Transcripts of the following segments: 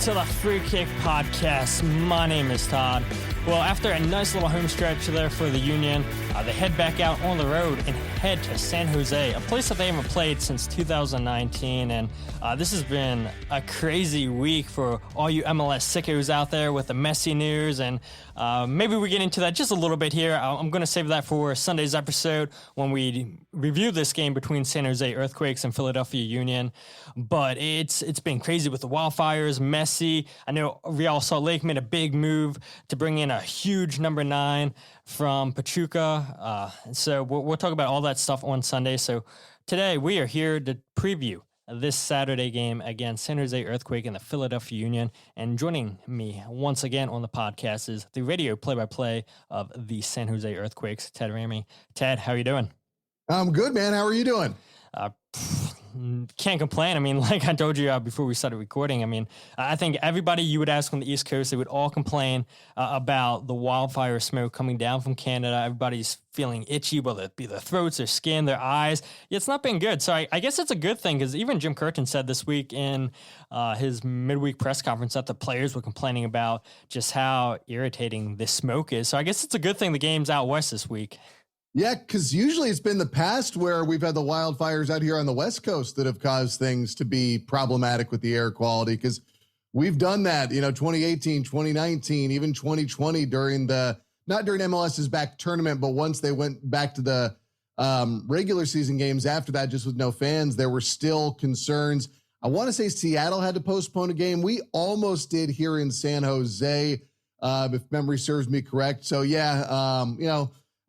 to the Free Kick Podcast. My name is Todd. Well, after a nice little home stretch there for the Union, they head back out on the road and head to San Jose, a place that they haven't played since 2019. And this has been a crazy week for all you MLS sickos out there with the Messi news. And maybe we get into that just a little bit here. I'm going to save that for Sunday's episode when we review this game between San Jose Earthquakes and Philadelphia Union. But it's been crazy with the wildfires, Messi. I know Real Salt Lake made a big move to bring in a huge number 9 from Pachuca. So we'll talk about all that stuff on Sunday. So today we are here to preview this Saturday game against San Jose Earthquake and the Philadelphia Union. And joining me once again on the podcast is the radio play-by-play of the San Jose Earthquakes, Ted Ramey. Ted, how are you doing? I'm good, man. How are you doing? Can't complain. I mean, like I told you before we started recording, I mean, I think everybody you would ask on the East Coast, they would all complain about the wildfire smoke coming down from Canada. Everybody's feeling itchy, whether it be their throats, their skin, their eyes. It's not been good. So I guess it's a good thing because even Jim Curtin said this week in his midweek press conference that the players were complaining about just how irritating this smoke is. So I guess it's a good thing the game's out west this week. Yeah, because usually it's been the past where we've had the wildfires out here on the West Coast that have caused things to be problematic with the air quality, because we've done that, 2018, 2019, even 2020 not during MLS's back tournament, but once they went back to the regular season games after that, just with no fans, there were still concerns. I want to say Seattle had to postpone a game. We almost did here in San Jose, if memory serves me correct. So yeah,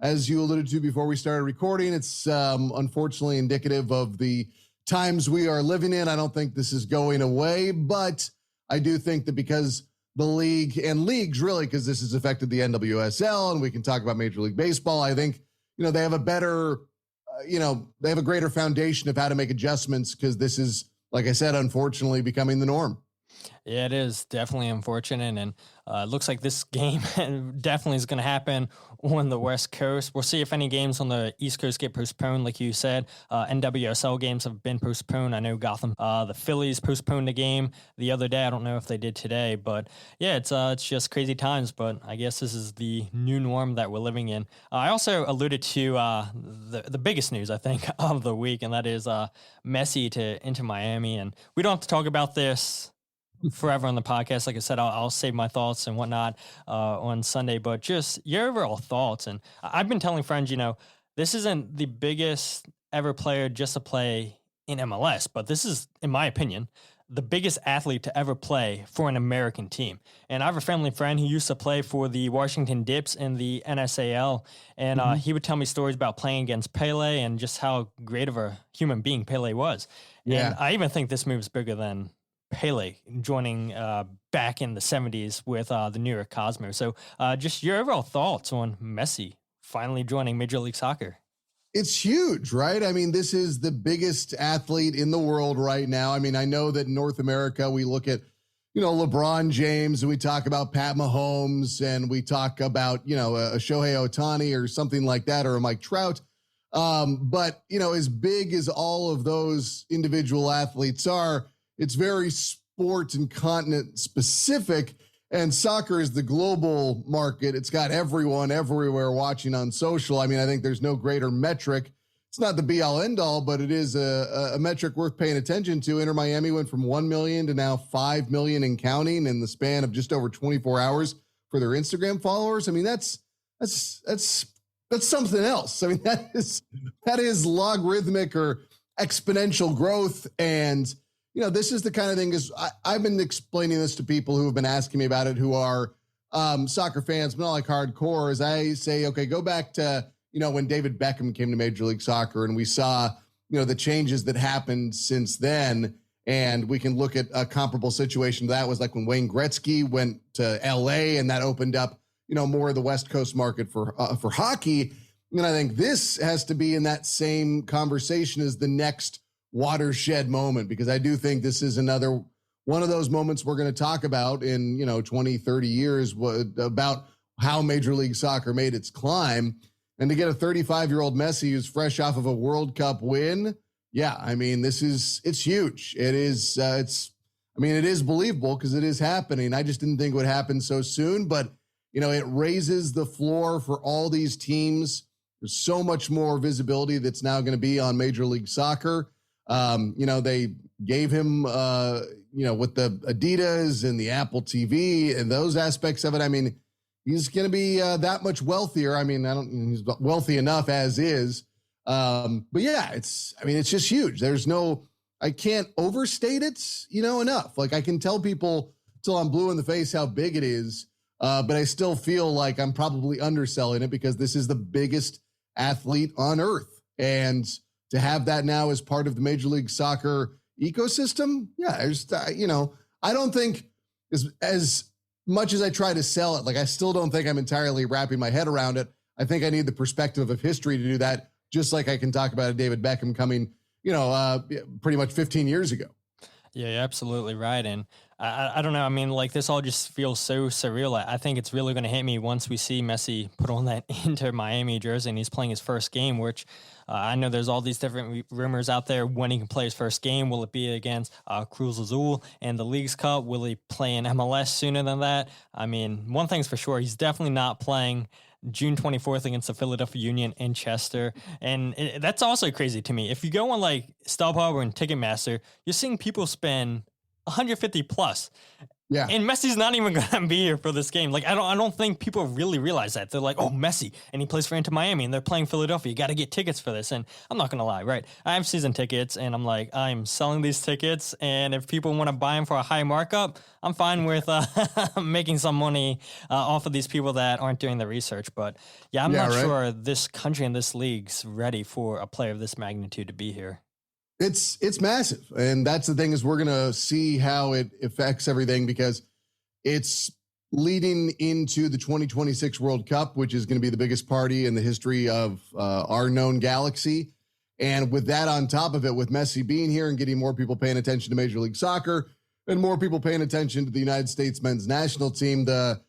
as you alluded to before we started recording, it's unfortunately indicative of the times we are living in. I don't think this is going away, but I do think that because the league and leagues really, because this has affected the NWSL and we can talk about Major League Baseball, I think, they have a better, they have a greater foundation of how to make adjustments, because this is, like I said, unfortunately becoming the norm. Yeah, it is definitely unfortunate, and it looks like this game definitely is going to happen on the West Coast. We'll see if any games on the East Coast get postponed, like you said. NWSL games have been postponed. I know Gotham, the Phillies postponed a game the other day. I don't know if they did today, but yeah, it's just crazy times. But I guess this is the new norm that we're living in. I also alluded to the biggest news, I think, of the week, and that is Messi to Inter Miami. And we don't have to talk about this forever on the podcast. Like I said, I'll save my thoughts and whatnot on Sunday, but just your overall thoughts. And I've been telling friends, this isn't the biggest ever player just to play in MLS, but this is, in my opinion, the biggest athlete to ever play for an American team. And I have a family friend who used to play for the Washington Dips in the NSAL, and he would tell me stories about playing against Pele and just how great of a human being Pele was. Yeah. And I even think this move is bigger than Pele joining back in the 70s with the New York Cosmos. So just your overall thoughts on Messi finally joining Major League Soccer. It's huge, right? I mean, this is the biggest athlete in the world right now. I mean, I know that in North America, we look at, LeBron James, and we talk about Pat Mahomes, and we talk about, a Shohei Ohtani or something like that, or a Mike Trout. But, as big as all of those individual athletes are, it's very sport and continent specific, and soccer is the global market. It's got everyone everywhere watching on social. I mean, I think there's no greater metric. It's not the be all end all, but it is a metric worth paying attention to. Inter Miami went from 1 million to now 5 million and counting in the span of just over 24 hours for their Instagram followers. I mean, that's something else. I mean, that is logarithmic or exponential growth. And this is the kind of thing, is I've been explaining this to people who have been asking me about it, who are soccer fans, but not like hardcore, as I say, okay, go back to, when David Beckham came to Major League Soccer, and we saw, the changes that happened since then. And we can look at a comparable situation. That was like when Wayne Gretzky went to LA, and that opened up, more of the West Coast market for hockey. And I think this has to be in that same conversation as the next watershed moment, because I do think this is another one of those moments we're going to talk about in 20, 30 years about how Major League Soccer made its climb. And to get a 35-year-old Messi who's fresh off of a World Cup win, yeah, I mean, it's huge. It is, I mean, it is believable because it is happening. I just didn't think it would happen so soon, but it raises the floor for all these teams. There's so much more visibility that's now going to be on Major League Soccer. They gave him, with the Adidas and the Apple TV and those aspects of it. I mean, he's going to be that much wealthier. I mean, he's wealthy enough as is. But yeah, it's just huge. I can't overstate it, enough. Like I can tell people till I'm blue in the face how big it is. But I still feel like I'm probably underselling it because this is the biggest athlete on earth. And to have that now as part of the Major League Soccer ecosystem, I don't think as much as I try to sell it, like I still don't think I'm entirely wrapping my head around it. I think I need the perspective of history to do that, just like I can talk about a David Beckham coming, pretty much 15 years ago. Yeah, you're absolutely right. And I don't know. I mean, like this all just feels so surreal. I think it's really going to hit me once we see Messi put on that Inter Miami jersey and he's playing his first game, which I know there's all these different rumors out there when he can play his first game. Will it be against Cruz Azul and the Leagues Cup? Will he play in MLS sooner than that? I mean, one thing's for sure. He's definitely not playing June 24th against the Philadelphia Union in Chester. And that's also crazy to me. If you go on like StubHub and Ticketmaster, you're seeing people spend 150 plus. Yeah. And Messi's not even going to be here for this game. Like, I don't think people really realize that. They're like, oh, Messi, and he plays for Inter Miami, and they're playing Philadelphia. You got to get tickets for this. And I'm not going to lie, right? I have season tickets, and I'm like, I'm selling these tickets, and if people want to buy them for a high markup, I'm fine with making some money off of these people that aren't doing the research. But, yeah, I'm not sure this country and this league's ready for a player of this magnitude to be here. It's massive. And that's the thing is we're going to see how it affects everything because it's leading into the 2026 World Cup, which is going to be the biggest party in the history of our known galaxy. And with that on top of it, with Messi being here and getting more people paying attention to Major League Soccer and more people paying attention to the United States men's national team, the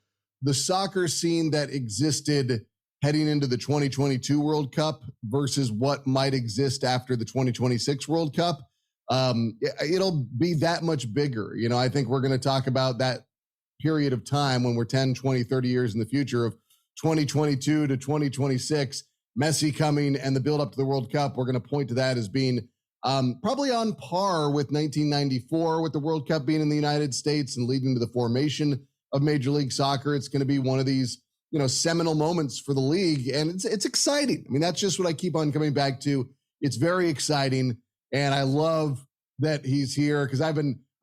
soccer scene that existed heading into the 2022 World Cup versus what might exist after the 2026 World Cup, it'll be that much bigger. I think we're going to talk about that period of time when we're 10, 20, 30 years in the future of 2022 to 2026, Messi coming and the build up to the World Cup. We're going to point to that as being probably on par with 1994 with the World Cup being in the United States and leading to the formation of Major League Soccer. It's going to be one of these seminal moments for the league. And it's exciting. I mean, that's just what I keep on coming back to. It's very exciting. And I love that he's here because I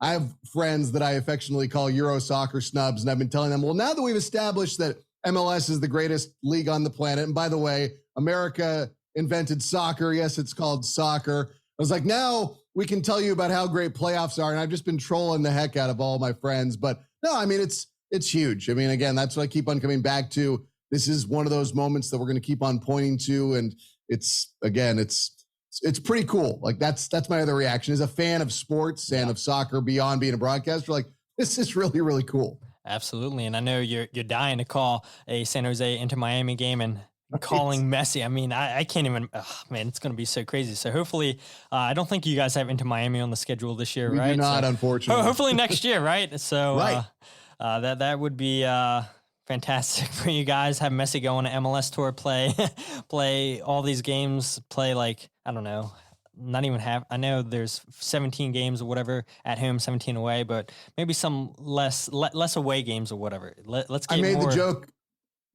have friends that I affectionately call Euro soccer snubs. And I've been telling them, well, now that we've established that MLS is the greatest league on the planet. And by the way, America invented soccer. Yes, it's called soccer. I was like, now we can tell you about how great playoffs are. And I've just been trolling the heck out of all my friends. But no, I mean, it's huge. I mean, again, that's what I keep on coming back to. This is one of those moments that we're going to keep on pointing to. And it's pretty cool. Like that's my other reaction as a fan of sports and of soccer beyond being a broadcaster. Like this is really, really cool. Absolutely. And I know you're dying to call a San Jose Inter Miami game and calling Messi. I mean, I can't even, man, it's going to be so crazy. So hopefully, I don't think you guys have Inter Miami on the schedule this year, right? We do not, so, unfortunately. Hopefully next year, right? So, right. That would be fantastic for you guys. Have Messi go on an MLS tour, play all these games, play like, I don't know, not even have, I know there's 17 games or whatever at home, 17 away, but maybe some less away games or whatever. Let's get I made more. the joke.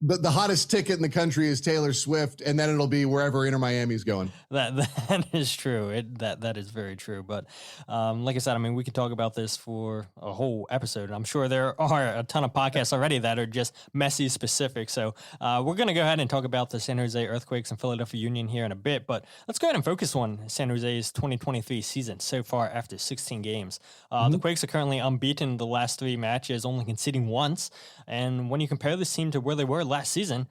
The hottest ticket in the country is Taylor Swift, and then it'll be wherever Inter Miami's going. That is true. That is very true. But like I said, I mean, we could talk about this for a whole episode. I'm sure there are a ton of podcasts already that are just Messi specific. So we're going to go ahead and talk about the San Jose Earthquakes and Philadelphia Union here in a bit. But let's go ahead and focus on San Jose's 2023 season so far after 16 games. The Quakes are currently unbeaten in the last 3 matches, only conceding once. And when you compare this team to where they were last season,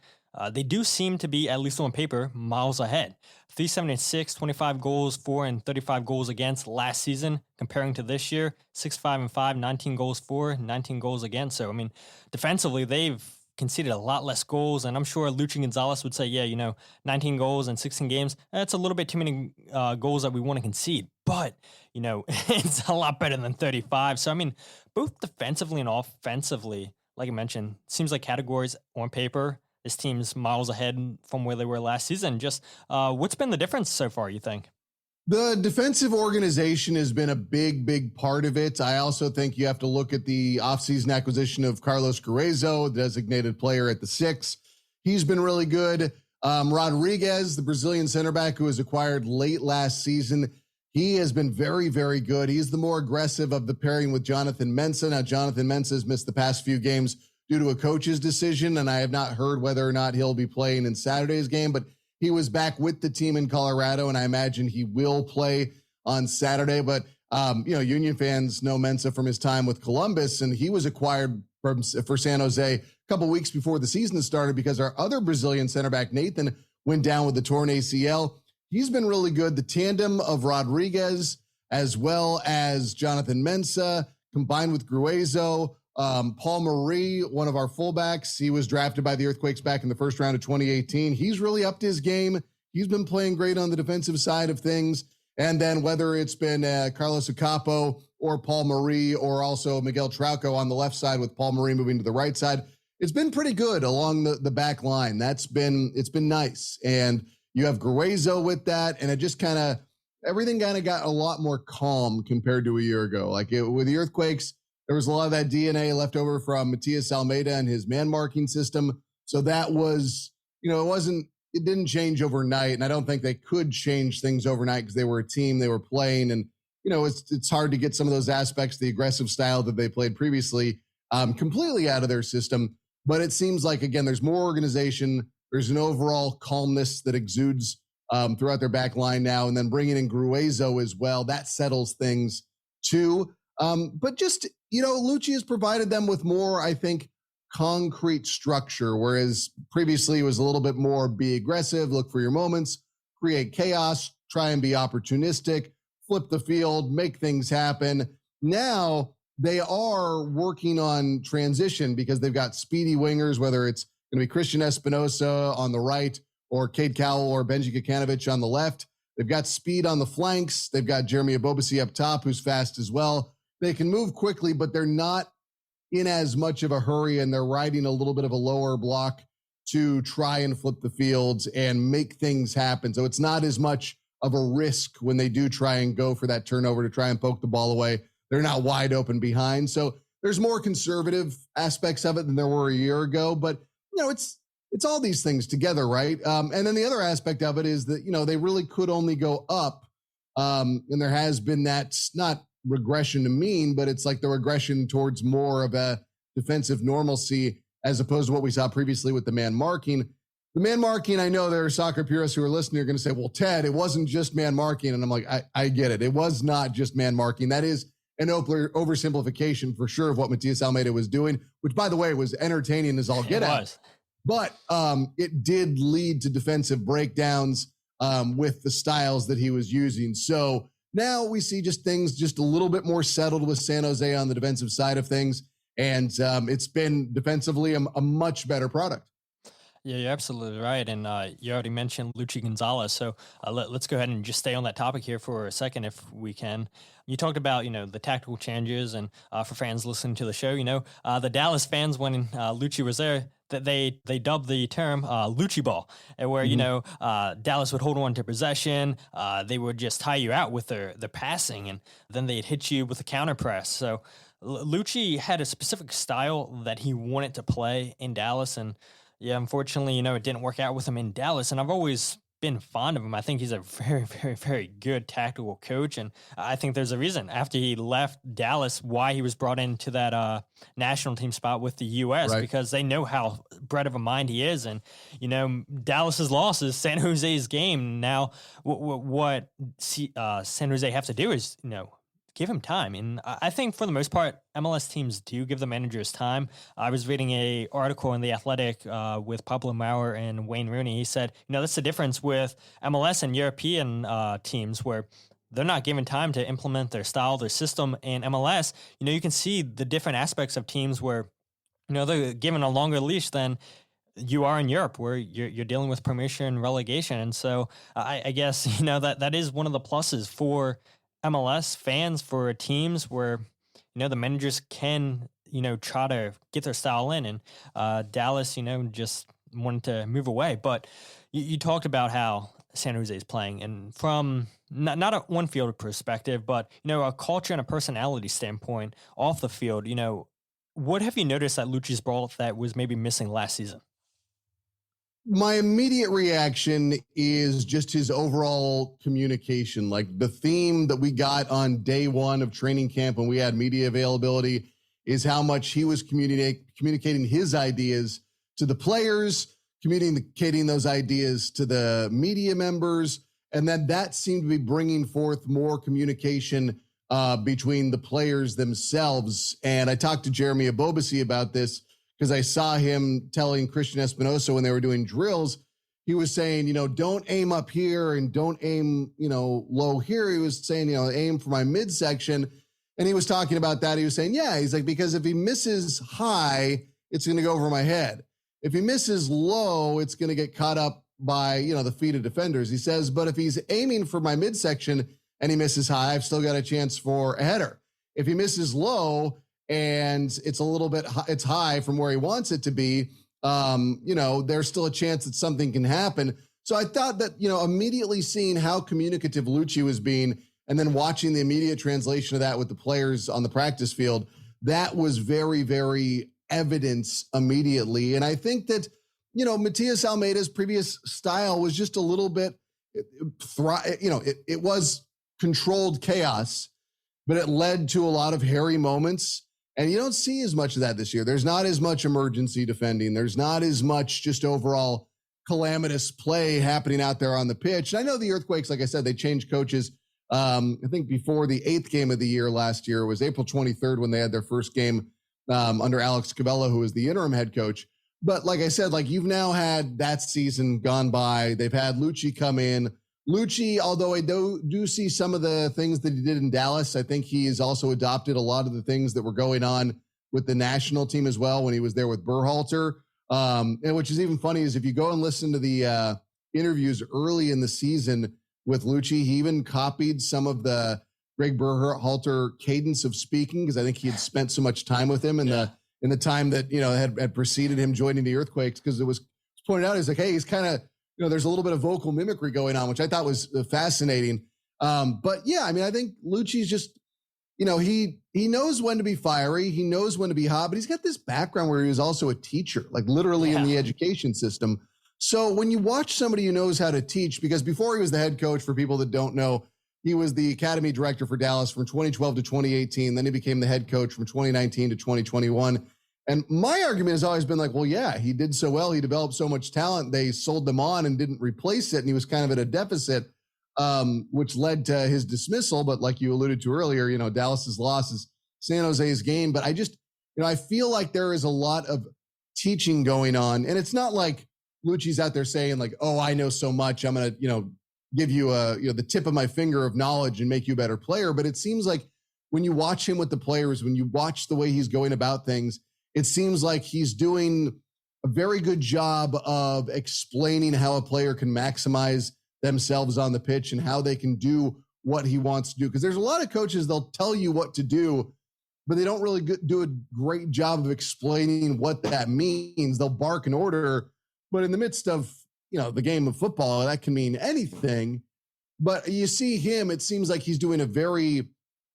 they do seem to be, at least on paper, miles ahead. 376, 25 goals for, and 35 goals against last season, comparing to this year, 6-5-5, 19 goals for, 19 goals against. So, I mean, defensively, they've conceded a lot less goals. And I'm sure Luchi Gonzalez would say, yeah, 19 goals in 16 games, that's a little bit too many goals that we want to concede. But, it's a lot better than 35. So, I mean, both defensively and offensively, like I mentioned, seems like categories on paper, this team's miles ahead from where they were last season. Just what's been the difference so far, you think? The defensive organization has been a big part of it. I also think you have to look at the offseason acquisition of Carlos Gruezo, the designated player at the 6. He's been really good. Rodriguez, the Brazilian center back who was acquired late last season, he has been very good. He's the more aggressive of the pairing with Jonathan Mensah. Now, Jonathan Mensah has missed the past few games due to a coach's decision, and I have not heard whether or not he'll be playing in Saturday's game, but he was back with the team in Colorado, and I imagine he will play on Saturday. But, Union fans know Mensah from his time with Columbus, and he was acquired for San Jose a couple weeks before the season started because our other Brazilian center back, Nathan, went down with the torn ACL. He's been really good. The tandem of Rodriguez as well as Jonathan Mensah combined with Gruezo, Paul Marie, one of our fullbacks, he was drafted by the Earthquakes back in the first round of 2018. He's really upped his game. He's been playing great on the defensive side of things. And then whether it's been Carlos Acapo or Paul Marie or also Miguel Trauco on the left side with Paul Marie moving to the right side, it's been pretty good along the back line. It's been nice. And you have Gruezo with that, and it just everything got a lot more calm compared to a year ago. With the Earthquakes, there was a lot of that DNA left over from Matias Almeida and his man marking system. So that was, it didn't change overnight. And I don't think they could change things overnight because they were a team, they were playing. And, it's hard to get some of those aspects, the aggressive style that they played previously, completely out of their system. But it seems like, again, there's more organization. There's an overall calmness that exudes throughout their back line now. And then bringing in Gruezo as well, that settles things too. But just, Luchi has provided them with more, I think, concrete structure, whereas previously it was a little bit more be aggressive, look for your moments, create chaos, try and be opportunistic, flip the field, make things happen. Now they are working on transition because they've got speedy wingers, whether it's going to be Cristian Espinoza on the right or Cade Cowell or Benji Kikanovic on the left. They've got speed on the flanks. They've got Jeremy Ebobisse up top, who's fast as well. They can move quickly, but they're not in as much of a hurry, and they're riding a little bit of a lower block to try and flip the fields and make things happen. So it's not as much of a risk when they do try and go for that turnover to try and poke the ball away. They're not wide open behind. So there's more conservative aspects of it than there were a year ago, but it's all these things together, right? And then the other aspect of it is that, they really could only go up. And there has been that, not regression to mean, but it's like the regression towards more of a defensive normalcy as opposed to what we saw previously with the man marking. The man marking, I know there are soccer purists who are listening are going to say, well, Ted, it wasn't just man marking. And I'm like, I get it. It was not just man marking. That is an oversimplification for sure of what Matias Almeida was doing, which, by the way, was entertaining as all get out. But it did lead to defensive breakdowns with the styles that he was using. So now we see things a little bit more settled with San Jose on the defensive side of things. And it's been defensively a much better product. Yeah, you're absolutely right. And you already mentioned Luchi Gonzalez. So let's go ahead and just stay on that topic here for a second, if we can. You talked about, the tactical changes, and for fans listening to the show, the Dallas fans, when Luchi was there, that they dubbed the term Luchi ball, where, Dallas would hold on to possession. They would just tie you out with their passing, and then they'd hit you with a counter press. So Luchi had a specific style that he wanted to play in Dallas, and yeah, unfortunately, it didn't work out with him in Dallas. And I've always been fond of him. I think he's a very good tactical coach. And I think there's a reason after he left Dallas why he was brought into that national team spot with the U.S. Right. Because they know how bred of a mind he is. And, Dallas's loss is San Jose's game. Now, what San Jose have to do is, give him time. And I think for the most part, MLS teams do give the managers time. I was reading a article in The Athletic with Pablo Maurer and Wayne Rooney. He said, that's the difference with MLS and European teams where they're not given time to implement their style, their system. In MLS, you can see the different aspects of teams where They're given a longer leash than you are in Europe, where you're dealing with promotion and relegation. And so I guess that is one of the pluses for MLS fans, for teams, where the managers can try to get their style in. And Dallas just wanted to move away. But you talked about how San Jose is playing, and from not a one field perspective, but a culture and a personality standpoint off the field. What have you noticed that Luchi's brought that was maybe missing last season? My immediate reaction is just his overall communication. Like, the theme that we got on day one of training camp when we had media availability is how much he was communicating his ideas to the players, communicating those ideas to the media members. And then that seemed to be bringing forth more communication between the players themselves. And I talked to Jeremy Ebobisse about this, because I saw him telling Cristian Espinoza when they were doing drills, he was saying, don't aim up here and don't aim, low here. He was saying, aim for my midsection. And he was talking about that. He was saying, yeah, he's like, because if he misses high, it's going to go over my head. If he misses low, it's going to get caught up by, the feet of defenders. He says, but if he's aiming for my midsection and he misses high, I've still got a chance for a header. If he misses low, and it's a little bit, it's high from where he wants it to be, there's still a chance that something can happen. So I thought that, immediately seeing how communicative Luchi was being, and then watching the immediate translation of that with the players on the practice field, that was very, very evident immediately. And I think that, Matias Almeida's previous style was just a little bit, it was controlled chaos, but it led to a lot of hairy moments. And you don't see as much of that this year. There's not as much emergency defending. There's not as much just overall calamitous play happening out there on the pitch. And I know the Earthquakes, like I said, they changed coaches. I think before the 8th game of the year last year was April 23rd when they had their first game under Alex Cavella, who was the interim head coach. But like I said, you've now had that season gone by. They've had Luchi come in. Luchi, although I do see some of the things that he did in Dallas, I think he has also adopted a lot of the things that were going on with the national team as well when he was there with Berhalter. And which is even funny is if you go and listen to the interviews early in the season with Luchi, he even copied some of the Greg Berhalter cadence of speaking, because I think he had spent so much time with him in the time that had preceded him joining the Earthquakes, because it was pointed out, he's like, hey, he's kind of, there's a little bit of vocal mimicry going on, which I thought was fascinating. But yeah, I think Luchi's just, he knows when to be fiery. He knows when to be hot, but he's got this background where he was also a teacher, literally in the education system. So when you watch somebody who knows how to teach, because before he was the head coach, for people that don't know, he was the academy director for Dallas from 2012 to 2018. Then he became the head coach from 2019 to 2021. And my argument has always been well, yeah, he did so well. He developed so much talent. They sold them on and didn't replace it. And he was kind of at a deficit, which led to his dismissal. But like you alluded to earlier, Dallas's loss is San Jose's gain. But I just, I feel like there is a lot of teaching going on. And it's not like Luchi's out there saying oh, I know so much, I'm going to, give you the tip of my finger of knowledge and make you a better player. But it seems like when you watch him with the players, when you watch the way he's going about things, it seems like he's doing a very good job of explaining how a player can maximize themselves on the pitch and how they can do what he wants to do. Because there's a lot of coaches, they'll tell you what to do, but they don't really do a great job of explaining what that means. They'll bark an order, but in the midst of, the game of football, that can mean anything. But you see him, it seems like he's doing a very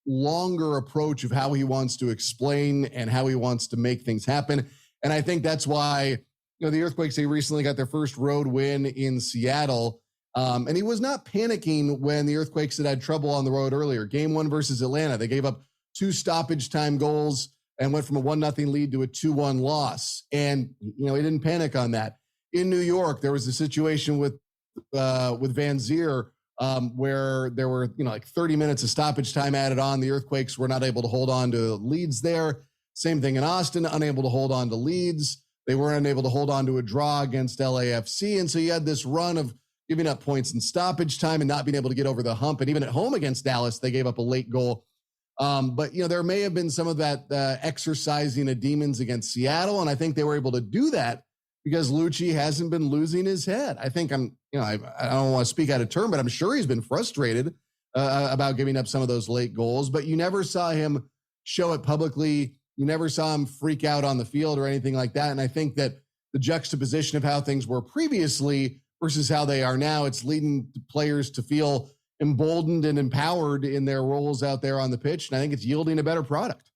longer approach of how he wants to explain and how he wants to make things happen. And I think that's why, the Earthquakes, they recently got their first road win in Seattle. And he was not panicking when the Earthquakes had trouble on the road earlier. Game 1 versus Atlanta, they gave up 2 stoppage time goals and went from a 1-0 lead to a 2-1 loss. And, he didn't panic on that. In New York, there was a situation with Van Zier where there were, 30 minutes of stoppage time added on. The Earthquakes were not able to hold on to leads there. Same thing in Austin, unable to hold on to leads. They weren't unable to hold on to a draw against LAFC. And so you had this run of giving up points in stoppage time and not being able to get over the hump. And even at home against Dallas, they gave up a late goal. But, there may have been some of that exercising of demons against Seattle. And I think they were able to do that because Luchi hasn't been losing his head. I think I don't want to speak out of turn, but I'm sure he's been frustrated about giving up some of those late goals. But you never saw him show it publicly. You never saw him freak out on the field or anything like that. And I think that the juxtaposition of how things were previously versus how they are now, it's leading players to feel emboldened and empowered in their roles out there on the pitch. And I think it's yielding a better product.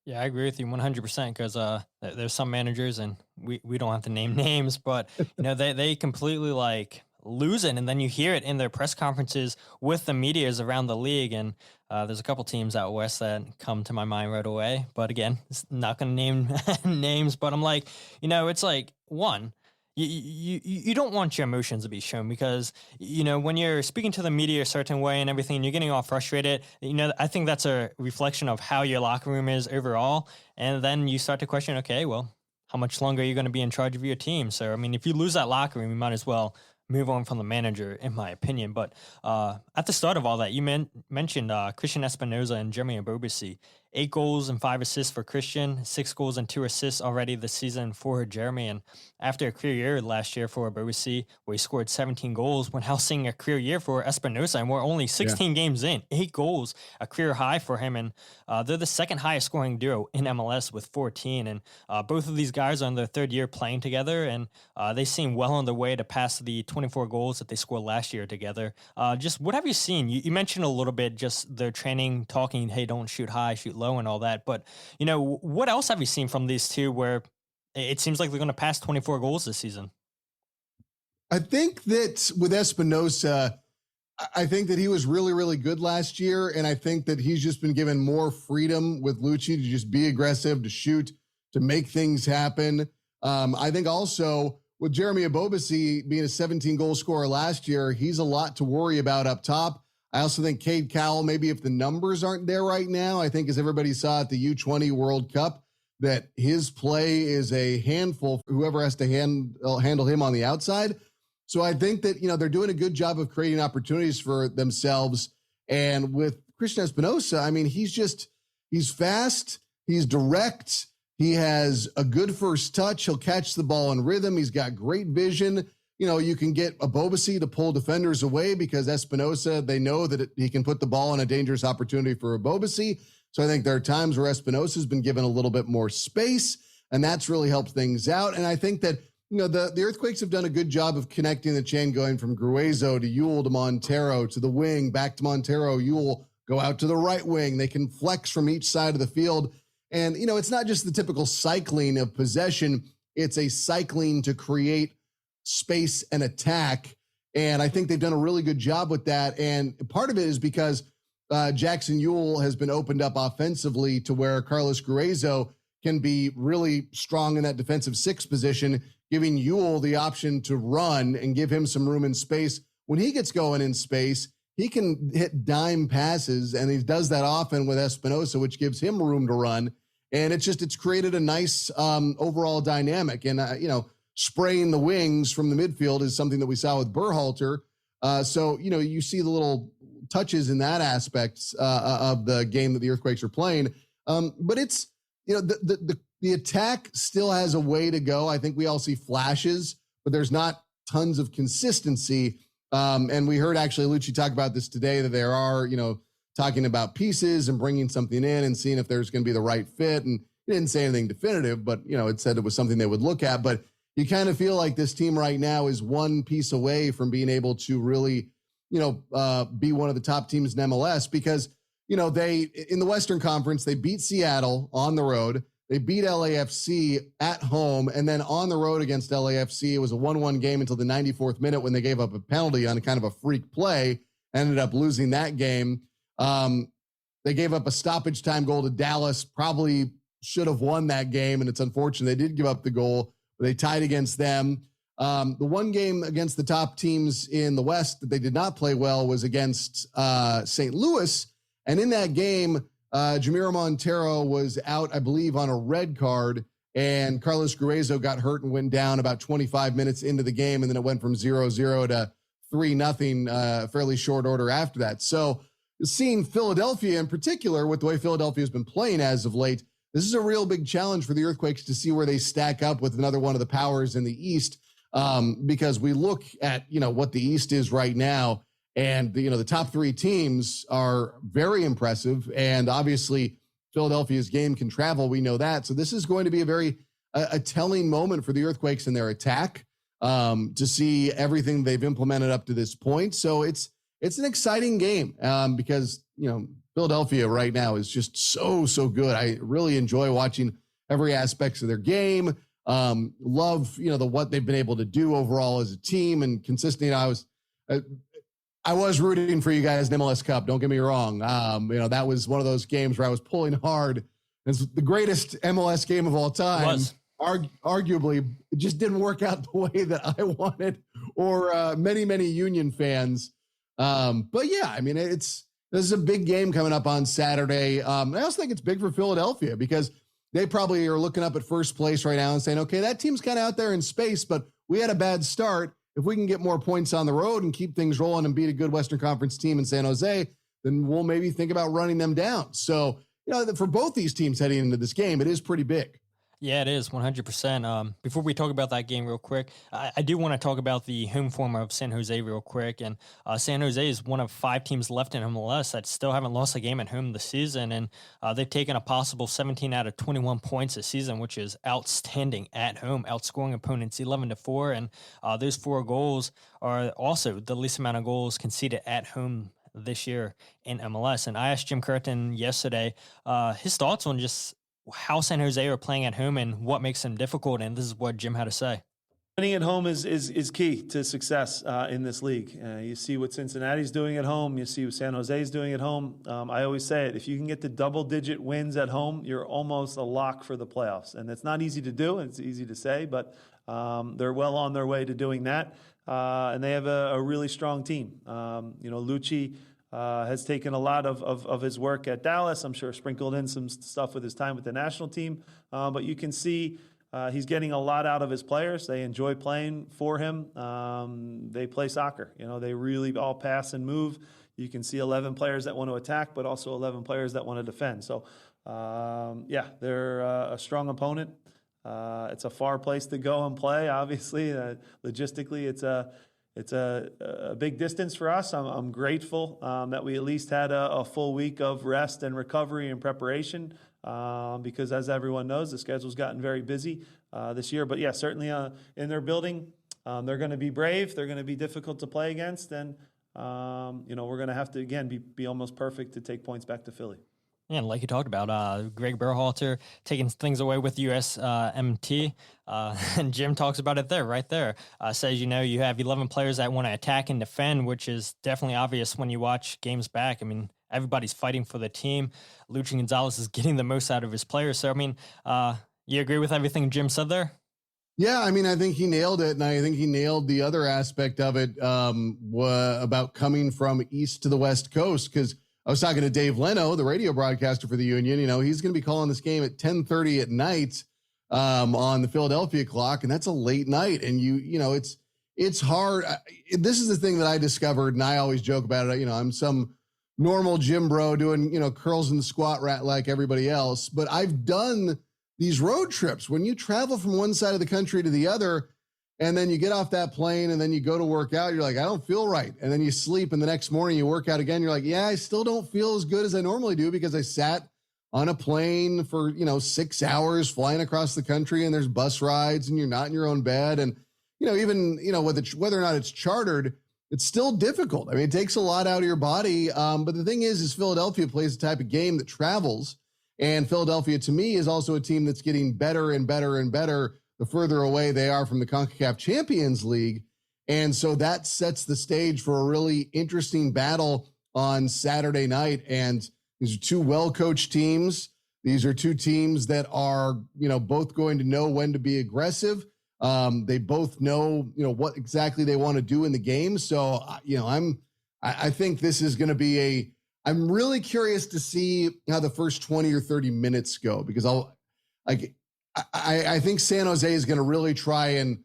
Yeah, I agree with you 100% because there's some managers, and we don't have to name names, but they completely lose it, and then you hear it in their press conferences with the medias around the league. And there's a couple teams out west that come to my mind right away. But again, it's not going to name names. But I'm like, it's like one. You don't want your emotions to be shown because, when you're speaking to the media a certain way and everything, and you're getting all frustrated, I think that's a reflection of how your locker room is overall. And then you start to question, okay, well, how much longer are you going to be in charge of your team? So, I mean, if you lose that locker room, you might as well move on from the manager, in my opinion. But at the start of all that, you mentioned Cristian Espinoza and Jeremy Ebobisse. 8 goals and 5 assists for Cristian, 6 goals and 2 assists already this season for Jeremy. And after a career year last year for Ebobisse, where he scored 17 goals, we're now seeing a career year for Espinoza, and we're only 16 games in, 8 goals, a career high for him. And they're the second highest scoring duo in MLS with 14. And both of these guys are in their third year playing together, and they seem well on their way to pass the 24 goals that they scored last year together. Just what have you seen? You mentioned a little bit just their training, talking, hey, don't shoot high, shoot low and all that. But, what else have you seen from these two where it seems like they're going to pass 24 goals this season? I think that with Espinoza, I think that he was really, really good last year. And I think that he's just been given more freedom with Luchi to just be aggressive, to shoot, to make things happen. I think also with Jeremy Ebobisse being a 17-goal scorer last year, he's a lot to worry about up top. I also think Cade Cowell, maybe if the numbers aren't there right now, I think as everybody saw at the U20 World Cup, that his play is a handful for whoever has to handle him on the outside. So I think that, they're doing a good job of creating opportunities for themselves. And with Cristian Espinoza, I mean, he's fast, he's direct, he has a good first touch, he'll catch the ball in rhythm, he's got great vision. You can get Ebobisse to pull defenders away because Espinoza, they know that he can put the ball in a dangerous opportunity for Ebobisse. So I think there are times where Espinoza has been given a little bit more space, and that's really helped things out. And I think that, the Earthquakes have done a good job of connecting the chain, going from Gruezo to Yule to Montero to the wing, back to Montero, Yule, go out to the right wing. They can flex from each side of the field. And, it's not just the typical cycling of possession. It's a cycling to create space and attack. And I think they've done a really good job with that. And part of it is because Jackson Yule has been opened up offensively to where Carlos Gruezo can be really strong in that defensive 6 position, giving Yule the option to run and give him some room and space. When he gets going in space, he can hit dime passes, and he does that often with Espinoza, which gives him room to run. And it's created a nice overall dynamic. And, spraying the wings from the midfield is something that we saw with Berhalter. So, you see the little touches in that aspect of the game that the Earthquakes are playing. But it's, the attack still has a way to go. I think we all see flashes, but there's not tons of consistency. And we heard actually Luchi talk about this today, that there are, talking about pieces and bringing something in and seeing if there's going to be the right fit. And he didn't say anything definitive, but, it said it was something they would look at. But you kind of feel like this team right now is one piece away from being able to really, be one of the top teams in MLS because, they, in the Western Conference, they beat Seattle on the road. They beat LAFC at home. And then on the road against LAFC, it was a 1-1 game until the 94th minute when they gave up a penalty on kind of a freak play, ended up losing that game. They gave up a stoppage time goal to Dallas, probably should have won that game. And it's unfortunate they did give up the goal. They tied against them. The one game against the top teams in the West that they did not play well was against St. Louis. And in that game, Jamiro Montero was out, I believe, on a red card, and Carlos Gruezo got hurt and went down about 25 minutes into the game, and then it went from 0-0 to 3-0 fairly short order after that. So, seeing Philadelphia in particular, with the way Philadelphia has been playing as of late, this is a real big challenge for the Earthquakes to see where they stack up with another one of the powers in the East. Because we look at, what the East is right now, and the top three teams are very impressive, and obviously Philadelphia's game can travel. We know that. So this is going to be a very telling moment for the Earthquakes in their attack, to see everything they've implemented up to this point. So it's an exciting game, because Philadelphia right now is just so good. I really enjoy watching every aspect of their game. Love what they've been able to do overall as a team and consistently. I was rooting for you guys in MLS Cup. Don't get me wrong. That was one of those games where I was pulling hard. It's the greatest MLS game of all time. Arguably, it just didn't work out the way that I wanted, or many Union fans. But yeah, this is a big game coming up on Saturday. I also think it's big for Philadelphia because they probably are looking up at first place right now and saying, okay, that team's kind of out there in space, but we had a bad start. If we can get more points on the road and keep things rolling and beat a good Western Conference team in San Jose, then we'll maybe think about running them down. So, for both these teams heading into this game, it is pretty big. Yeah, it is 100%. Before we talk about that game real quick, I do want to talk about the home form of San Jose real quick. And San Jose is one of 5 teams left in MLS that still haven't lost a game at home this season. And they've taken a possible 17 out of 21 points this season, which is outstanding at home, outscoring opponents 11-4. And those 4 goals are also the least amount of goals conceded at home this year in MLS. And I asked Jim Curtin yesterday his thoughts on just how San Jose are playing at home and what makes them difficult. And this is what Jim had to say. Winning at home is key to success in this league. You see what Cincinnati's doing at home. You see what San Jose's doing at home. I always say it, if you can get to double-digit wins at home, you're almost a lock for the playoffs. And it's not easy to do. It's easy to say, but they're well on their way to doing that. And they have a really strong team. Luchi has taken a lot of his work at Dallas. I'm sure sprinkled in some stuff with his time with the national team. But you can see he's getting a lot out of his players. They enjoy playing for him. They play soccer. They really all pass and move. You can see 11 players that want to attack, but also 11 players that want to defend. So, they're a strong opponent. It's a far place to go and play, obviously. Logistically, it's a big distance for us. I'm grateful that we at least had a full week of rest and recovery and preparation because, as everyone knows, the schedule's gotten very busy this year. But, yeah, certainly in their building, they're going to be brave. They're going to be difficult to play against. And, we're going to have to, again, be almost perfect to take points back to Philly. Yeah, and like you talked about, Greg Berhalter taking things away with USMT, and Jim talks about it right there. Says, you have 11 players that want to attack and defend, which is definitely obvious when you watch games back. Everybody's fighting for the team. Luchi Gonzalez is getting the most out of his players. So, you agree with everything Jim said there? Yeah, I think he nailed it, and I think he nailed the other aspect of it about coming from East to the West Coast, because I was talking to Dave Leno, the radio broadcaster for the Union. He's going to be calling this game at 10:30 at night on the Philadelphia clock, and that's a late night. And it's hard. This is the thing that I discovered, and I always joke about it. I'm some normal gym bro doing curls in the squat rack like everybody else, but I've done these road trips when you travel from one side of the country to the other. And then you get off that plane and then you go to work out. You're like, I don't feel right. And then you sleep, and the next morning you work out again. You're like, yeah, I still don't feel as good as I normally do because I sat on a plane for, 6 hours flying across the country, and there's bus rides and you're not in your own bed. And, even, whether or not it's chartered, it's still difficult. It takes a lot out of your body. But the thing is Philadelphia plays the type of game that travels. And Philadelphia, to me, is also a team that's getting better and better and better the further away they are from the CONCACAF Champions League. And so that sets the stage for a really interesting battle on Saturday night. And these are 2 well-coached teams. These are 2 teams that are, both going to know when to be aggressive. They both know, what exactly they want to do in the game. So, I think this is going to be I'm really curious to see how the first 20 or 30 minutes go, because I think San Jose is going to really try and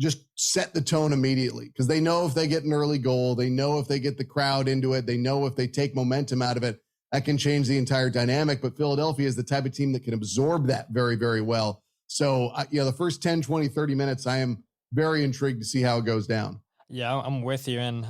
just set the tone immediately because they know if they get an early goal, they know if they get the crowd into it, they know if they take momentum out of it, that can change the entire dynamic. But Philadelphia is the type of team that can absorb that very, very well. So, the first 10, 20, 30 minutes, I am very intrigued to see how it goes down. Yeah, I'm with you. And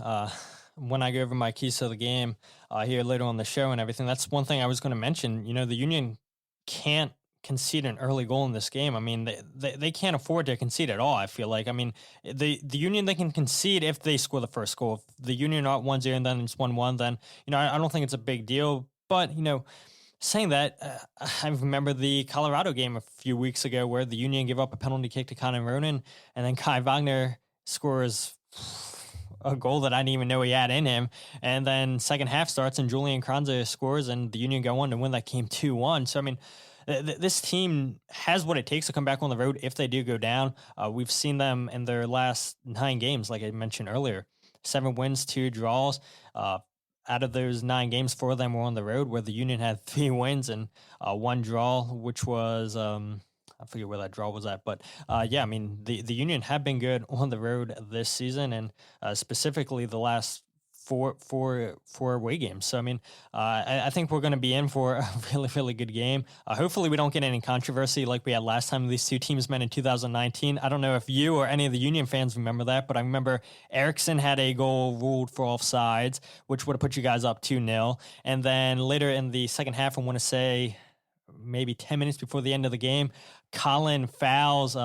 when I go over my keys to the game here later on the show and everything, that's one thing I was going to mention. The Union can't concede an early goal in this game. I mean, they can't afford to concede at all, I feel like. I mean, the Union, they can concede if they score the first goal. If the Union are 1-0 and then it's 1-1, then, I don't think it's a big deal. But, saying that, I remember the Colorado game a few weeks ago where the Union gave up a penalty kick to Connor Ronan, and then Kai Wagner scores a goal that I didn't even know he had in him. And then second half starts and Julian Kranze scores and the Union go on to win that game 2-1. So, I mean, this team has what it takes to come back on the road if they do go down. We've seen them in their last 9 games, like I mentioned earlier. 7 wins, 2 draws. Out of those 9 games, 4 of them were on the road, where the Union had 3 wins and 1 draw, which was I forget where that draw was at, but I mean the Union have been good on the road this season, and specifically the last four away games. So I mean, I think we're going to be in for a really, really good game. Hopefully, we don't get any controversy like we had last time these two teams met in 2019. I don't know if you or any of the Union fans remember that, but I remember Eriksson had a goal ruled for offsides, which would have put you guys up 2-0. And then later in the second half, I want to say maybe 10 minutes before the end of the game, Colin fouls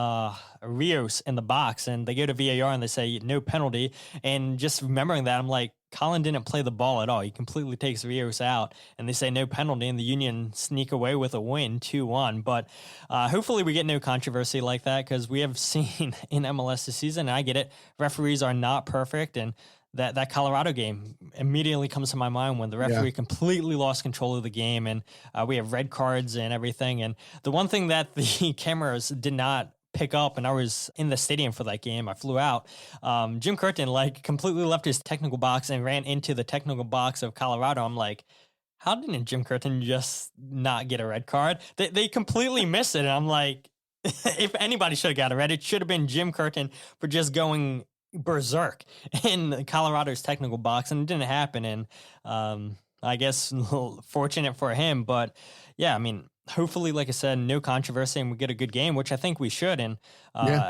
Rios in the box, and they go to VAR and they say no penalty. And just remembering that, I'm like, Colin didn't play the ball at all. He completely takes Rios out, and they say no penalty, and the Union sneak away with a win, 2-1. But hopefully we get no controversy like that, because we have seen in MLS this season, and I get it, referees are not perfect, and that Colorado game immediately comes to my mind when the referee completely lost control of the game, and we have red cards and everything. And the one thing that the cameras did not pick up, and I was in the stadium for that game, I flew out, Jim Curtin completely left his technical box and ran into the technical box of Colorado. I'm like, how didn't Jim Curtin just not get a red card? They completely missed it. And I'm like, if anybody should have got a red, it should have been Jim Curtin for just going berserk in Colorado's technical box, and it didn't happen. And I guess fortunate for him, but yeah, I mean, hopefully, like I said, no controversy and we get a good game, which I think we should. And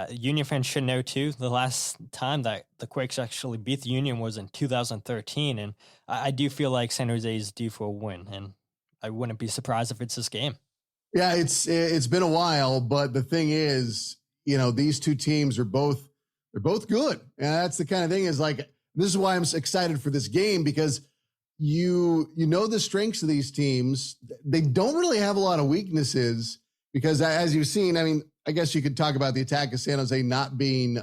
Union fans should know too, the last time that the Quakes actually beat the Union was in 2013, and I do feel like San Jose is due for a win, and I wouldn't be surprised if it's this game. Yeah, it's been a while, but the thing is, these two teams are both good. And that's the kind of thing is like, this is why I'm excited for this game, because you know the strengths of these teams. They don't really have a lot of weaknesses because, as you've seen, I mean, I guess you could talk about the attack of San Jose not being,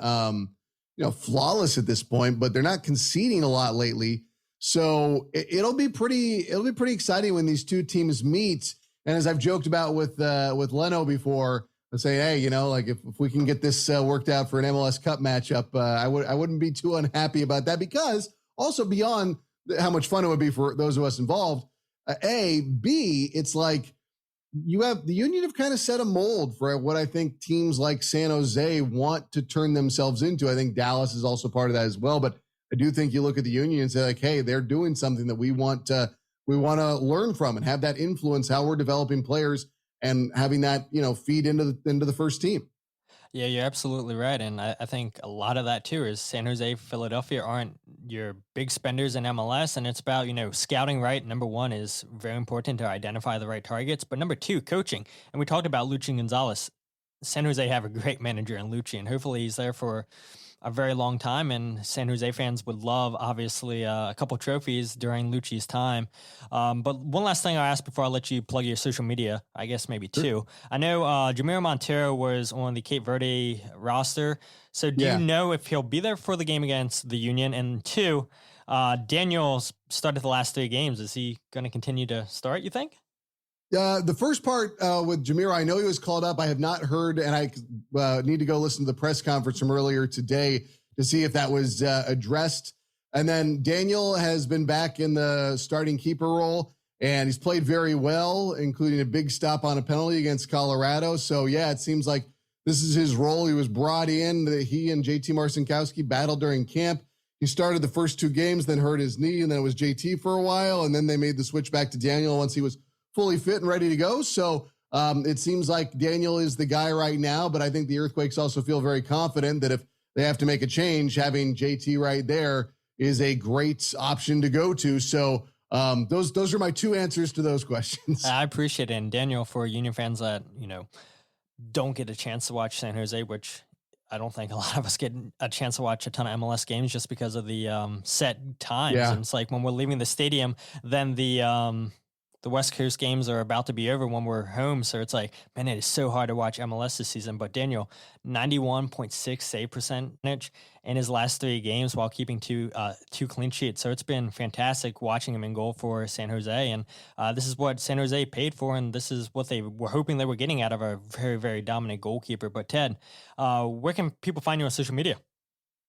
flawless at this point, but they're not conceding a lot lately. So it'll be pretty exciting when these two teams meet. And as I've joked about with Leno before, I say, hey, if we can get this worked out for an MLS Cup matchup, I wouldn't be too unhappy about that, because also beyond how much fun it would be for those of us involved, B, it's like the Union have kind of set a mold for what I think teams like San Jose want to turn themselves into. I think Dallas is also part of that as well, but I do think you look at the Union and say like, hey, they're doing something that we want to learn from and have that influence how we're developing players and having that, feed into the first team. Yeah, you're absolutely right. And I think a lot of that too is San Jose, Philadelphia aren't your big spenders in MLS. And it's about, scouting right. Number one is very important to identify the right targets. But number two, coaching. And we talked about Luchi Gonzalez. San Jose have a great manager in Luchi, and hopefully he's there for a very long time, and San Jose fans would love, obviously, a couple trophies during Luchi's time. But one last thing I ask before I let you plug your social media, I guess maybe two. I know Jamiro Montero was on the Cape Verde roster. So do you know if he'll be there for the game against the Union? And two, Daniel started the last 3 games. Is he going to continue to start, you think? The first part with Jamiro, I know he was called up. I have not heard, and I need to go listen to the press conference from earlier today to see if that was addressed. And then Daniel has been back in the starting keeper role, and he's played very well, including a big stop on a penalty against Colorado. So, yeah, it seems like This is his role. He was brought in. He and JT Marcinkowski battled during camp. He started the first 2 games, then hurt his knee, and then it was JT for a while, and then they made the switch back to Daniel once he was fully fit and ready to go. So it seems like Daniel is the guy right now, but I think the Earthquakes also feel very confident that if they have to make a change, having JT right there is a great option to go to. So those are my 2 answers to those questions. I appreciate it. And Daniel, for Union fans that, don't get a chance to watch San Jose, which I don't think a lot of us get a chance to watch a ton of MLS games just because of the set times. Yeah. And it's like when we're leaving the stadium, then the West Coast games are about to be over when we're home. So it's like, man, it is so hard to watch MLS this season. But Daniel, 91.6 save percentage in his last 3 games while keeping two clean sheets. So it's been fantastic watching him in goal for San Jose. And this is what San Jose paid for, and this is what they were hoping they were getting out of a very, very dominant goalkeeper. But Ted, where can people find you on social media?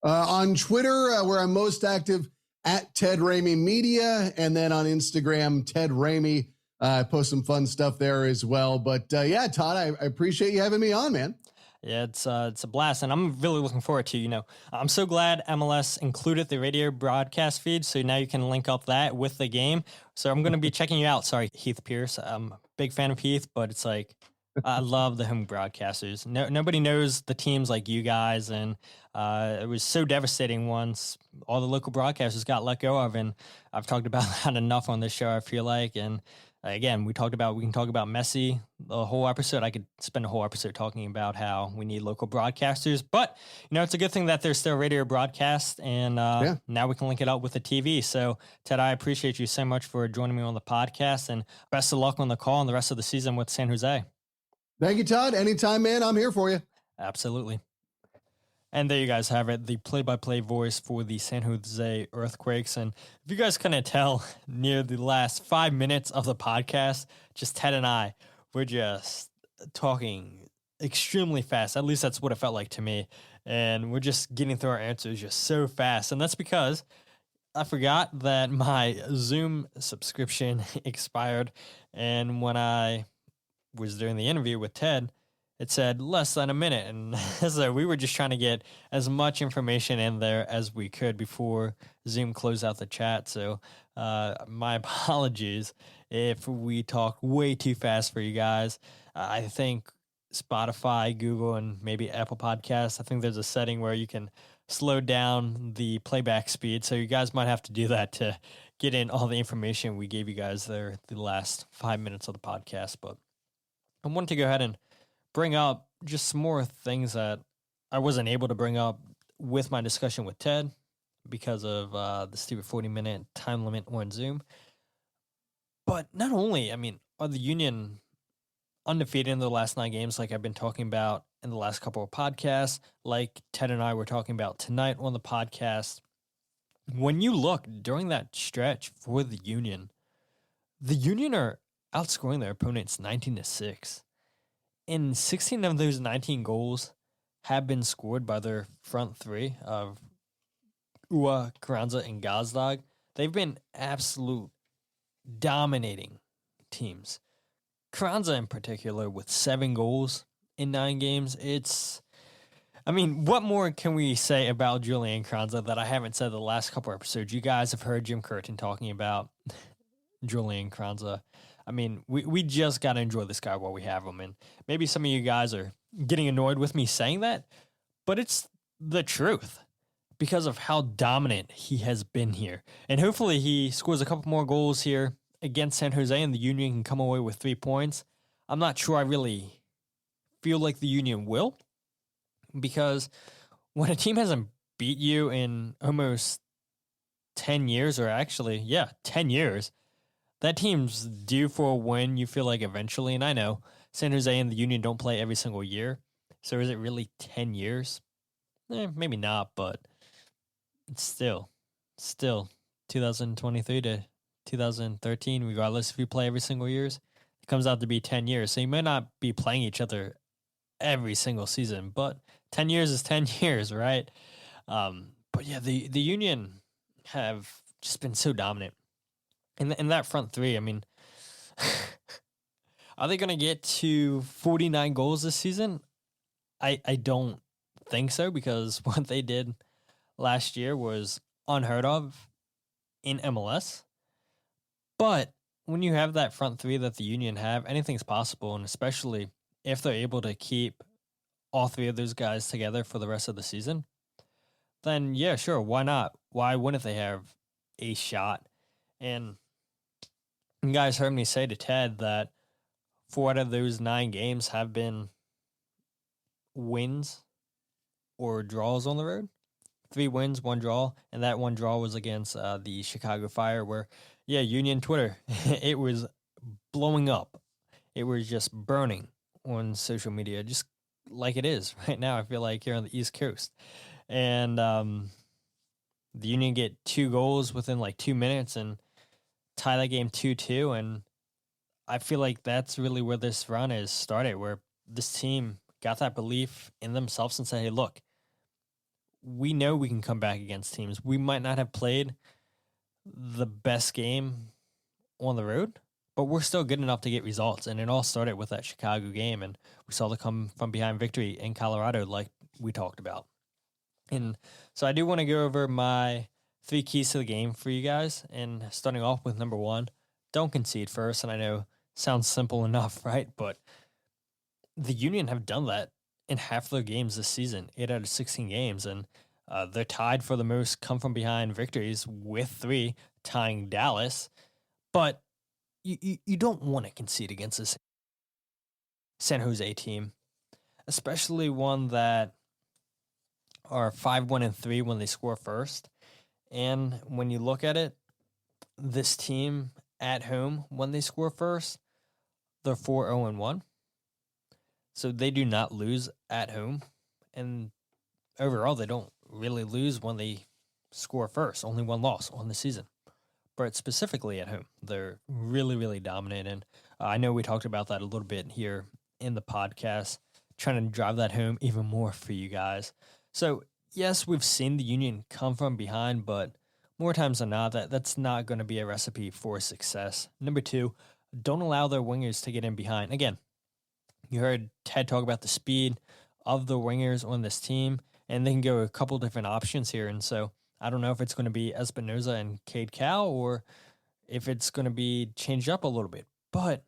On Twitter, where I'm most active, at Ted Ramey Media, and then on Instagram, Ted Ramey. I post some fun stuff there as well. But yeah, Todd, I appreciate you having me on, man. Yeah, it's a blast, and I'm really looking forward to, I'm so glad MLS included the radio broadcast feed, so now you can link up that with the game. So I'm going to be checking you out. Sorry, Heath Pierce. I'm a big fan of Heath, but it's like, I love the home broadcasters. Nobody knows the teams like you guys, and it was so devastating once all the local broadcasters got let go of, and I've talked about that enough on this show, I feel like, and again, we can talk about Messi the whole episode. I could spend a whole episode talking about how we need local broadcasters, but it's a good thing that there's still radio broadcast, and now we can link it up with the TV. So Ted, I appreciate you so much for joining me on the podcast, and best of luck on the call and the rest of the season with San Jose. Thank you, Todd. Anytime, man. I'm here for you. Absolutely. And there you guys have it, the play-by-play voice for the San Jose Earthquakes. And if you guys couldn't tell, near the last 5 minutes of the podcast, just Ted and I, we're just talking extremely fast. At least that's what it felt like to me. And we're just getting through our answers just so fast. And that's because I forgot that my Zoom subscription expired. And when I was doing the interview with Ted, it said less than a minute. And so we were just trying to get as much information in there as we could before Zoom closed out the chat. So my apologies if we talk way too fast for you guys. I think Spotify, Google, and maybe Apple Podcasts, I think there's a setting where you can slow down the playback speed. So you guys might have to do that to get in all the information we gave you guys there the last 5 minutes of the podcast. But I wanted to go ahead and bring up just some more things that I wasn't able to bring up with my discussion with Ted because of the stupid 40-minute time limit on Zoom. But not only, are the Union undefeated in the last 9 games like I've been talking about in the last couple of podcasts, like Ted and I were talking about tonight on the podcast. When you look during that stretch for the Union are outscoring their opponents 19-6. And 16 of those 19 goals have been scored by their front 3 of Ua, Carranza, and Gazdag. They've been absolute dominating teams. Carranza in particular with 7 goals in 9 games. What more can we say about Julian Carranza that I haven't said the last couple episodes? You guys have heard Jim Curtin talking about Julian Carranza. We just got to enjoy this guy while we have him. And maybe some of you guys are getting annoyed with me saying that, but it's the truth because of how dominant he has been here. And hopefully he scores a couple more goals here against San Jose and the Union can come away with 3 points. I'm not sure I really feel like the Union will, because when a team hasn't beat you in almost 10 years, or actually, 10 years, that team's due for a win, you feel like, eventually. And I know San Jose and the Union don't play every single year. So is it really 10 years? Maybe not, but it's still 2023 to 2013, regardless if you play every single year, it comes out to be 10 years. So you may not be playing each other every single season, but 10 years is 10 years, right? But yeah, the Union have just been so dominant. In that front 3, are they going to get to 49 goals this season? I don't think so, because what they did last year was unheard of in MLS. But when you have that front three that the Union have, anything's possible, and especially if they're able to keep all three of those guys together for the rest of the season, then yeah, sure, why not? Why wouldn't they have a shot? And you guys heard me say to Ted that 4 out of those 9 games have been wins or draws on the road. 3 wins, 1 draw, and that 1 draw was against the Chicago Fire, where, yeah, Union Twitter, it was blowing up. It was just burning on social media, just like it is right now, I feel like, here on the East Coast. And the Union get 2 goals within like 2 minutes and tie that game 2-2. And I feel like that's really where this run is started, where this team got that belief in themselves and said, hey, look, we know we can come back against teams. We might not have played the best game on the road, but we're still good enough to get results. And it all started with that Chicago game, and we saw the come from behind victory in Colorado, like we talked about. And so I do want to go over my 3 keys to the game for you guys. And starting off with number 1, don't concede first. And I know sounds simple enough, right? But the Union have done that in half their games this season, 8 out of 16 games. And they're tied for the most come from behind victories with 3, tying Dallas. But you don't want to concede against this San Jose team, especially one that are 5-1-3 when they score first. And when you look at it, this team at home, when they score first, they're 4-0-1. So they do not lose at home. And overall, they don't really lose when they score first. Only 1 loss on the season. But specifically at home, they're really, really dominant. And I know we talked about that a little bit here in the podcast, trying to drive that home even more for you guys. So, yes, we've seen the Union come from behind, but more times than not, that's not going to be a recipe for success. Number 2, don't allow their wingers to get in behind. Again, you heard Ted talk about the speed of the wingers on this team, and they can go a couple different options here. And so I don't know if it's going to be Espinoza and Cade Cal, or if it's going to be changed up a little bit. But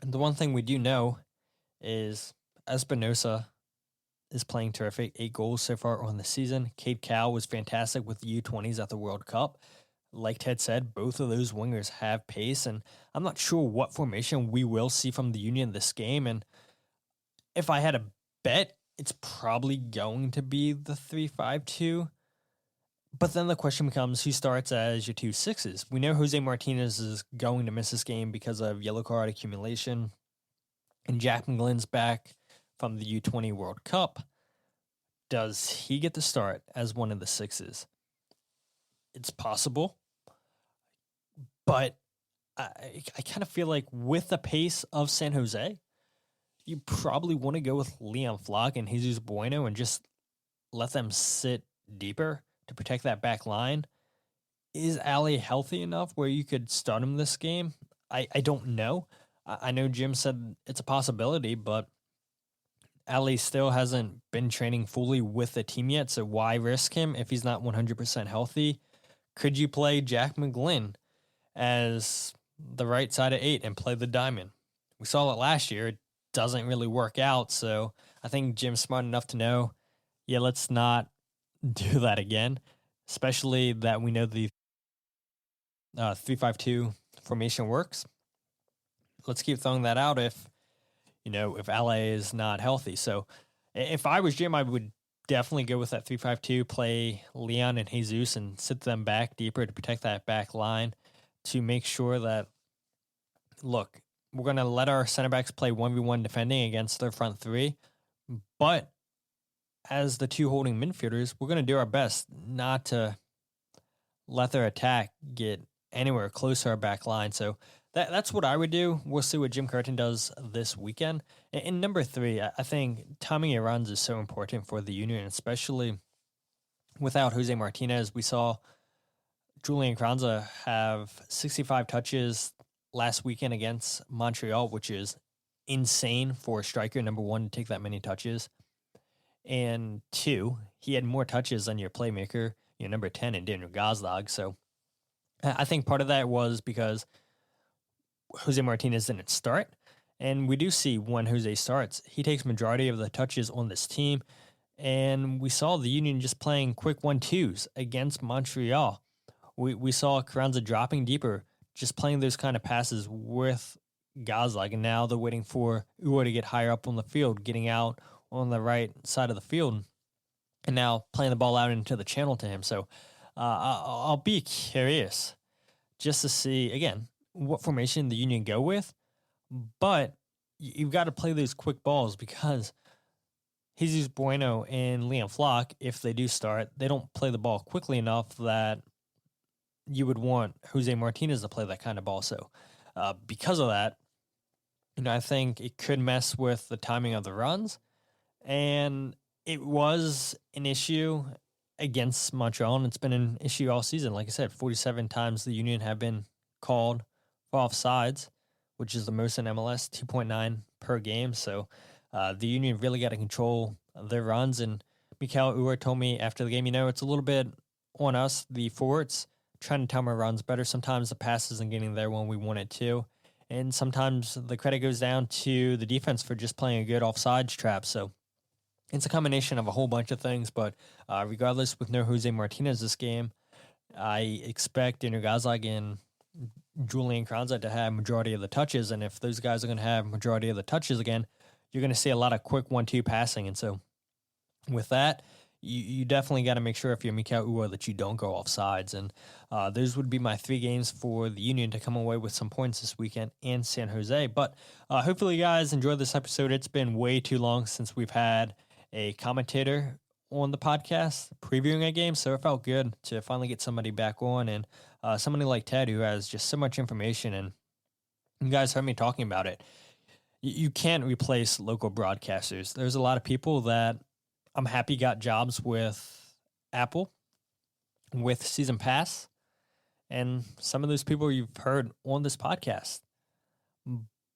the one thing we do know is Espinoza is playing terrific. 8 goals so far on the season. Cade Cal was fantastic with the U20s at the World Cup. Like Ted said, both of those wingers have pace, and I'm not sure what formation we will see from the Union this game. And if I had a bet, it's probably going to be the 3-5-2. But then the question becomes, who starts as your 2 6s? We know Jose Martinez is going to miss this game because of yellow card accumulation, and Jack McGlynn's back from the U20 World Cup. Does he get to start as one of the 6s? It's possible, but I kind of feel like with the pace of San Jose, you probably want to go with Leon Flock and Jesus Bueno and just let them sit deeper to protect that back line. Is Ali healthy enough where you could start him this game? I don't know. I know Jim said it's a possibility, but Ali still hasn't been training fully with the team yet, so why risk him if he's not 100% healthy? Could you play Jack McGlynn as the right side of 8 and play the diamond? We saw it last year. It doesn't really work out, so I think Jim's smart enough to know, yeah, let's not do that again, especially that we know the 3-5-2 formation works. Let's keep throwing that out if LA is not healthy. So if I was Jim, I would definitely go with that 3-5-2, play Leon and Jesus and sit them back deeper to protect that back line, to make sure that, look, we're going to let our center backs play 1v1 defending against their front 3, but as the 2 holding midfielders, we're going to do our best not to let their attack get anywhere close to our back line. So that's what I would do. We'll see what Jim Curtin does this weekend. And number 3, I think timing your runs is so important for the Union, especially without Jose Martinez. We saw Julian Kranza have 65 touches last weekend against Montreal, which is insane for a striker, number one, to take that many touches. And two, he had more touches than your playmaker, number 10 in Daniel Gazdag. So I think part of that was because Jose Martinez didn't start. And we do see when Jose starts, he takes majority of the touches on this team. And we saw the Union just playing quick 1-2s against Montreal. We saw Carranza dropping deeper, just playing those kind of passes with Gazdag. And now they're waiting for Uhre to get higher up on the field, getting out on the right side of the field, and now playing the ball out into the channel to him. So I'll be curious just to see, again, what formation the Union go with. But you've got to play those quick balls because Jesus Bueno and Liam Flock, if they do start, they don't play the ball quickly enough that you would want Jose Martinez to play that kind of ball. So because of that, I think it could mess with the timing of the runs. And it was an issue against Montreal, and it's been an issue all season. Like I said, 47 times the Union have been called for offsides, which is the most in MLS, 2.9 per game. So the Union really got to control their runs. And Mikael Uhre told me after the game, it's a little bit on us, the forwards, trying to time our runs better. Sometimes the pass isn't getting there when we want it to. And sometimes the credit goes down to the defense for just playing a good offsides trap. So it's a combination of a whole bunch of things. But regardless, with no Jose Martinez this game, I expect Daniel Gazdag and Julian Carranza to have majority of the touches, and if those guys are going to have majority of the touches again, you're going to see a lot of quick 1-2 passing. And so with that, you definitely got to make sure if you're Mikael Uhre that you don't go off sides. And those would be my 3 games for the Union to come away with some points this weekend in San Jose. But hopefully you guys enjoyed this episode. It's been way too long since we've had a commentator on the podcast previewing a game, so it felt good to finally get somebody back on, and somebody like Ted who has just so much information. And you guys heard me talking about it. You can't replace local broadcasters. There's a lot of people that I'm happy got jobs with Apple, with Season Pass, and some of those people you've heard on this podcast.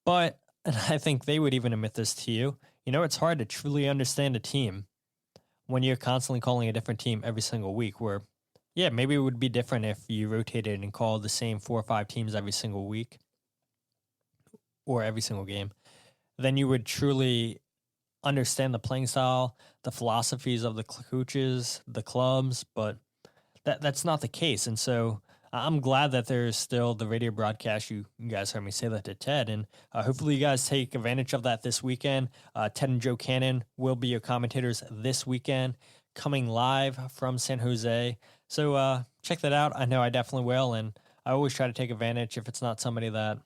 But, and I think they would even admit this to you, it's hard to truly understand a team when you're constantly calling a different team every single week, where, yeah, maybe it would be different if you rotated and called the same 4 or 5 teams every single week or every single game. Then you would truly understand the playing style, the philosophies of the coaches, the clubs, but that's not the case. And so I'm glad that there's still the radio broadcast. You guys heard me say that to Ted, and hopefully you guys take advantage of that this weekend. Ted and Joe Cannon will be your commentators this weekend, coming live from San Jose. So check that out. I know I definitely will, and I always try to take advantage if it's not somebody that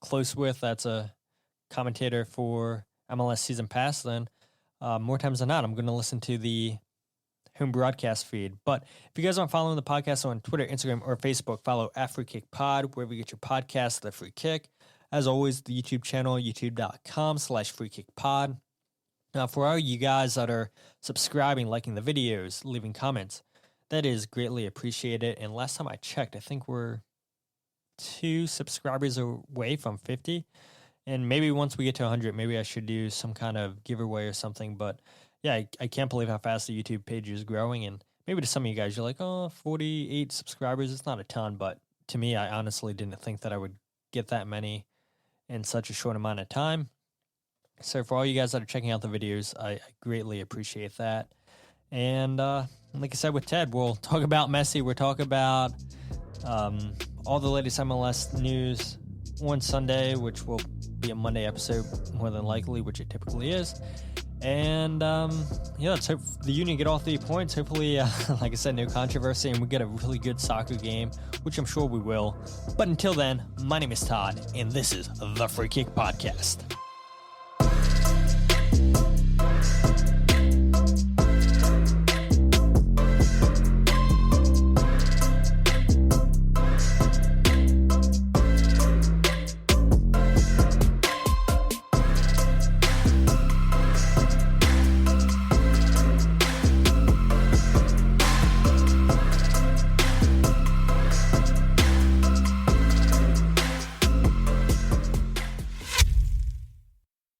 close with that's a commentator for MLS Season Pass, then more times than not, I'm going to listen to the home broadcast feed. But if you guys aren't following the podcast on Twitter, Instagram, or Facebook, follow @FreeKickPod, wherever you get your podcast, The Free Kick. As always, the YouTube channel, youtube.com/FreeKickPod. Now, for all you guys that are subscribing, liking the videos, leaving comments, that is greatly appreciated. And last time I checked, I think we're 2 subscribers away from 50. And maybe once we get to 100, maybe I should do some kind of giveaway or something. But yeah, I can't believe how fast the YouTube page is growing. And maybe to some of you guys, you're like, 48 subscribers. It's not a ton. But to me, I honestly didn't think that I would get that many in such a short amount of time. So for all you guys that are checking out the videos, I greatly appreciate that. And like I said with Ted, we'll talk about Messi. We'll talk about all the latest MLS news on Sunday, which will be a Monday episode more than likely, which it typically is. And let's hope the Union get all 3 points. Hopefully, like I said, no controversy, and we get a really good soccer game, which I'm sure we will. But until then, my name is Todd, and this is the Free Kick Podcast.